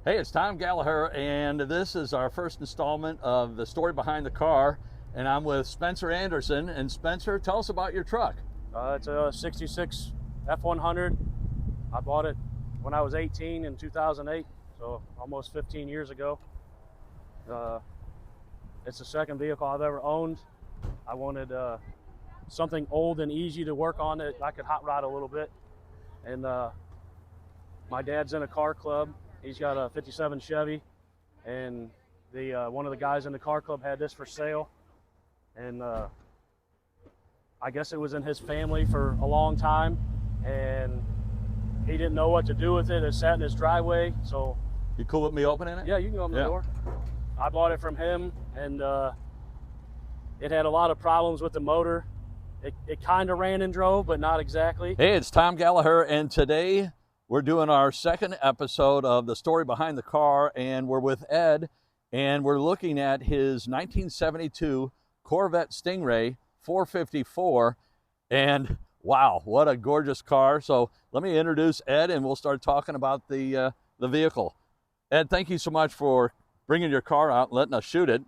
Hey, it's Tom Gallagher, and this is our first installment of the story behind the car. And I'm with Spencer Anderson. And Spencer, tell us about your truck. It's a 66 F100. I bought it when I was 18 in 2008, so almost 15 years ago. It's the second vehicle I've ever owned. I wanted something old and easy to work on that I could hot rod a little bit. And my dad's in a car club. He's got a 57 Chevy, and one of the guys in the car club had this for sale. And I guess it was in his family for a long time, and he didn't know what to do with it. It sat in his driveway. So You cool with me opening it? yeah, you can go open the door. I bought it from him, and it had a lot of problems with the motor. It kind of ran and drove, but not exactly. Hey, it's Tom Gallagher, and today we're doing our second episode of the story behind the car, and we're with Ed, and we're looking at his 1972 Corvette Stingray 454, and wow, what a gorgeous car. So let me introduce Ed, and we'll start talking about the vehicle. Ed, thank you so much for bringing your car out and letting us shoot it.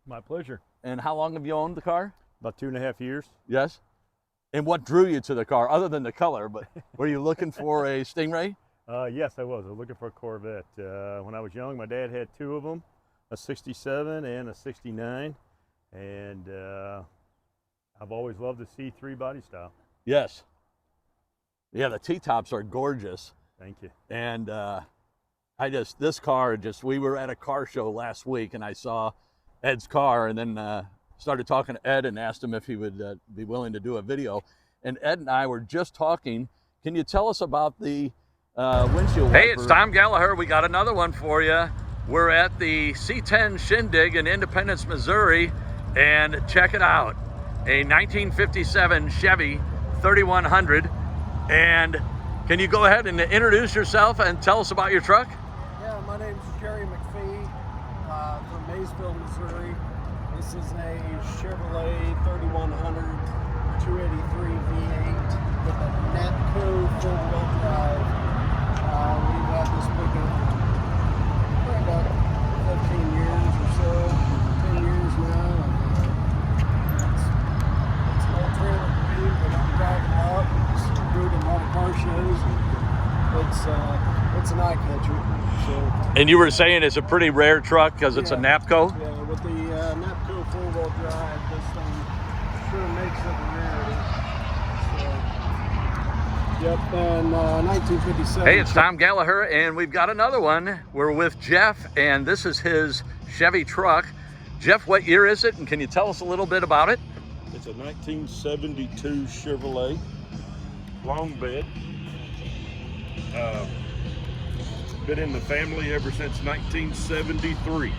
My pleasure. And how long have you owned the car? About 2.5 years. Yes. And what drew you to the car, other than the color? But were you looking for a Stingray? Yes, I was. I was looking for a Corvette. When I was young, my dad had two of them, a 67 and a 69. And I've always loved the C3 body style. Yes. Yeah, the T-tops are gorgeous. Thank you. And this car, we were at a car show last week, and I saw Ed's car, and then started talking to Ed and asked him if he would be willing to do a video. And Ed and I were just talking. Can you tell us about the windshield wiper? Hey, it's Tom Gallagher. We got another one for you. We're at the C10 Shindig in Independence, Missouri, and check it out. A 1957 Chevy 3100. And can you go ahead and introduce yourself and tell us about your truck? Yeah, my name's Jerry McPhee from Maysville, Missouri. This is a Chevrolet 3100 283 V8 with a NAPCO four-wheel drive. We've had this pickup for about 15 years or so, 10 years now. It's an old trailer for me, but I'm driving out. It's good in a lot of car shows. It's an eye catcher. So, and you were saying it's a pretty rare truck because it's a NAPCO? Yeah, with the NAPCO four-wheel drive, this thing sure makes it a rarity. So, yep, and 1957. Hey, it's Tom Gallagher, and we've got another one. We're with Jeff, and this is his Chevy truck. Jeff, what year is it, and can you tell us a little bit about it? It's a 1972 Chevrolet long bed. Been in the family ever since 1973.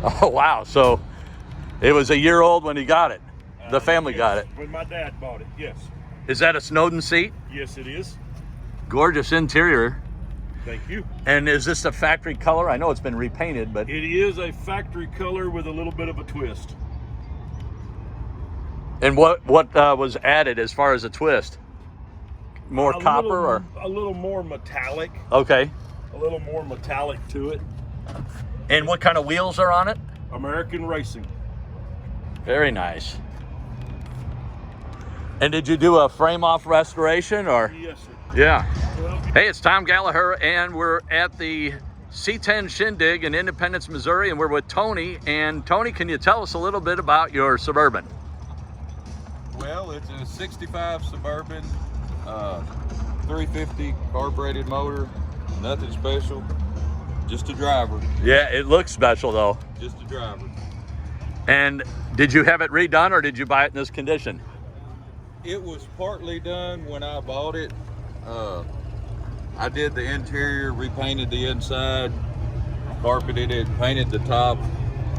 Oh, wow. So it was a year old when he got it. The family Yes, got it. when my dad bought it, yes. Is that a Snowden seat? Yes, it is. Gorgeous interior. Thank you. And is this a factory color? I know it's been repainted, but It is a factory color with a little bit of a twist. and what was added as far as a twist? More copper A little more metallic. Okay. A little more metallic to it. And what kind of wheels are on it? American Racing. Very nice. And did you do a frame off restoration or? Yes, sir. Yeah. Well, Hey, it's Tom Gallagher, and we're at the C10 Shindig in Independence, Missouri, and we're with Tony. And Tony, can you tell us a little bit about your Suburban? Well, it's a 65 Suburban, 350 carbureted motor, nothing special, just a driver, Yeah, it looks special though. just a driver. And did you have it redone or did you buy it in this condition? It was partly done when I bought it. I did the interior, repainted the inside, carpeted it, painted the top.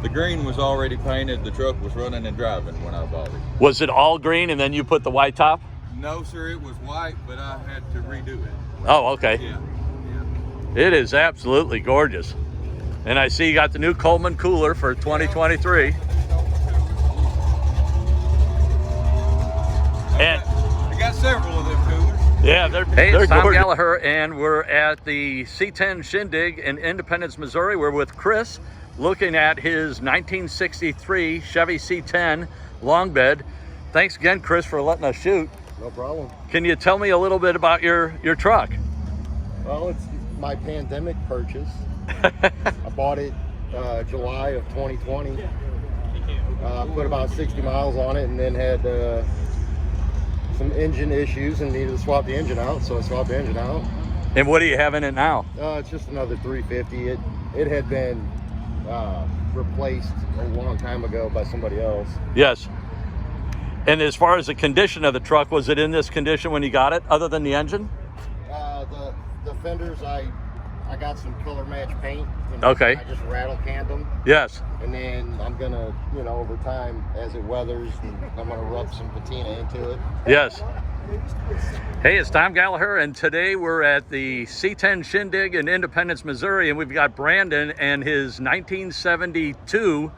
The green was already painted, the truck was running and driving when I bought it. Was it all green and then you put the white top? No, sir, it was white, but I had to redo it. Oh, okay. Yeah. It is absolutely gorgeous. And I see you got the new Coleman cooler for 2023. And I got several of them coolers. Yeah, Hey, they're it's Tom gorgeous. Gallagher, and we're at the C10 Shindig in Independence, Missouri. We're with Chris, looking at his 1963 Chevy C10 long bed. Thanks again, Chris, for letting us shoot. No problem. Can you tell me a little bit about your truck? Well, it's my pandemic purchase. I bought it July of 2020. Put about 60 miles on it, and then had some engine issues and needed to swap the engine out, so I swapped the engine out. And what do you have in it now? It's just another 350. It had been replaced a long time ago by somebody else. Yes. And as far as the condition of the truck, was it in this condition when you got it, other than the engine? The fenders, I got some color match paint. And Okay. I just rattle canned them. Yes. And then I'm gonna, over time, as it weathers, I'm gonna rub some patina into it. Yes. Hey, it's Tom Gallagher, and today we're at the C10 Shindig in Independence, Missouri, and we've got Brandon and his 1972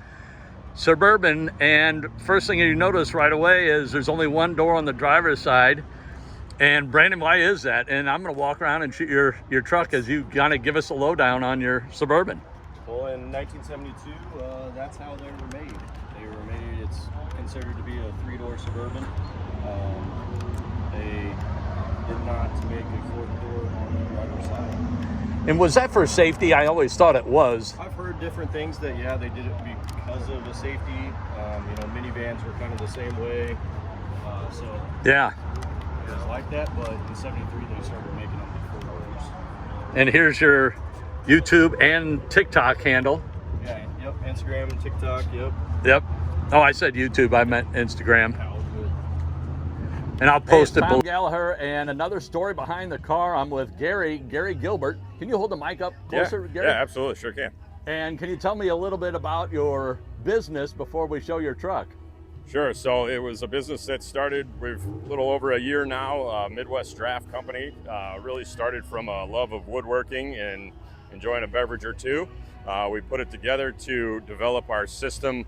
Suburban. And first thing you notice right away is there's only one door on the driver's side. And Brandon, why is that? And I'm going to walk around and shoot your truck as you kind of give us a lowdown on your Suburban. Well, in 1972, that's how they were made. They were made, it's considered to be a three-door Suburban. They did not make a fourth door on the driver's side. And was that for safety? I always thought it was. I've heard different things that, yeah, they did it because of the safety. Minivans were kind of the same way. Yeah. It was like that, but in 73 they started making them with four doors. And here's your YouTube and TikTok handle. Yeah, yep, Instagram and TikTok, yep. Yep. Oh, I said YouTube, I meant Instagram. All good. And I'll post it. Tom Gallagher, and another story behind the car. I'm with Gary Gilbert. Can you hold the mic up closer, Gary? Yeah, absolutely, sure can. And can you tell me a little bit about your business before we show your truck? Sure. So it was a business that started with a little over a year now, Midwest Draft Company. Really started from a love of woodworking and enjoying a beverage or two. We put it together to develop our system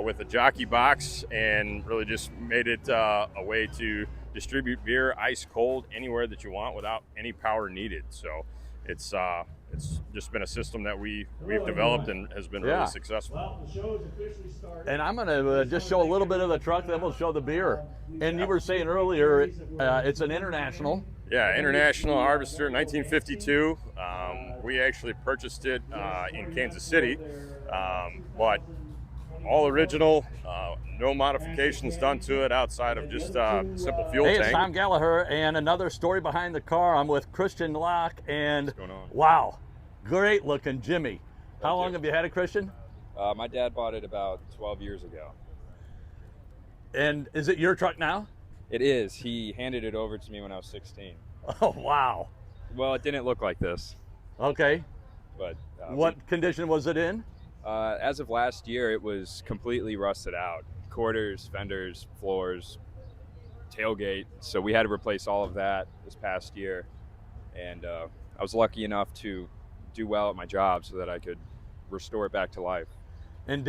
with a jockey box, and really just made it a way to distribute beer ice cold anywhere that you want without any power needed. So it's just been a system that we've developed and has been really successful. And I'm going to just show a little bit of the truck, then we'll show the beer. And you were saying earlier, it's an international. Yeah, International Harvester, 1952. We actually purchased it in Kansas City, but all original, no modifications done to it outside of just simple fuel Hey, tank. it's Tom Gallagher, and another story behind the car. I'm with Christian Locke, and What's going on? wow, great looking Jimmy. How long have you had it, Christian? My dad bought it about 12 years ago. And is it your truck now? It is. He handed it over to me when I was 16. Oh, wow. Well, it didn't look like this, Okay. but What condition was it in? as of last year, it was completely rusted out. Quarters, fenders, floors, tailgate. So we had to replace all of that this past year. And I was lucky enough to do well at my job so that I could restore it back to life. And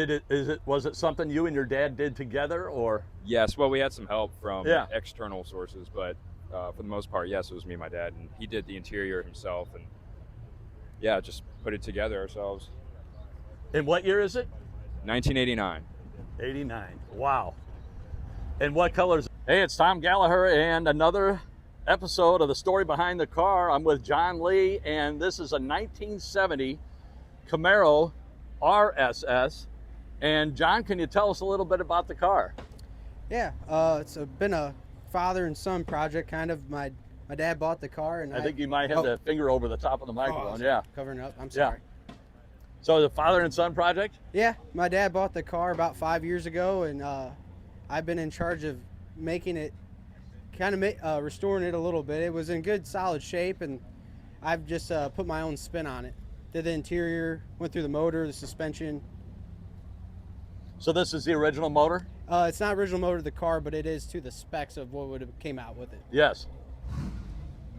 was it something you and your dad did together, or? Yes, well, we had some help from Yeah. external sources, but for the most part, yes, it was me and my dad, and he did the interior himself, and yeah, just put it together ourselves. And what year is it? 1989. 89. Wow. And what colors? Hey, it's Tom Gallagher, and another episode of the story behind the car. I'm with John Lee, and this is a 1970 Camaro RSS. And John, can you tell us a little bit about the car? Yeah, it's been a father and son project, kind of. My dad bought the car, and I think you might have the finger over the top of the microphone. Yeah. Covering up. I'm Yeah. sorry. So the father and son project? Yeah, my dad bought the car about 5 years ago, and I've been in charge of making it, kind of restoring it a little bit. It was in good, solid shape, and I've just put my own spin on it. Did the interior, went through the motor, the suspension. So this is the original motor? It's not original motor of the car, but it is to the specs of what would have came out with it. Yes.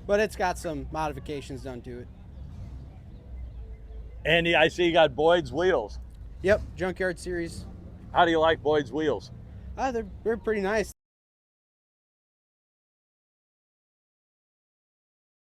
But it's got some modifications done to it. And I see you got Boyd's wheels. Yep, Junkyard Series. How do you like Boyd's wheels? They're pretty nice.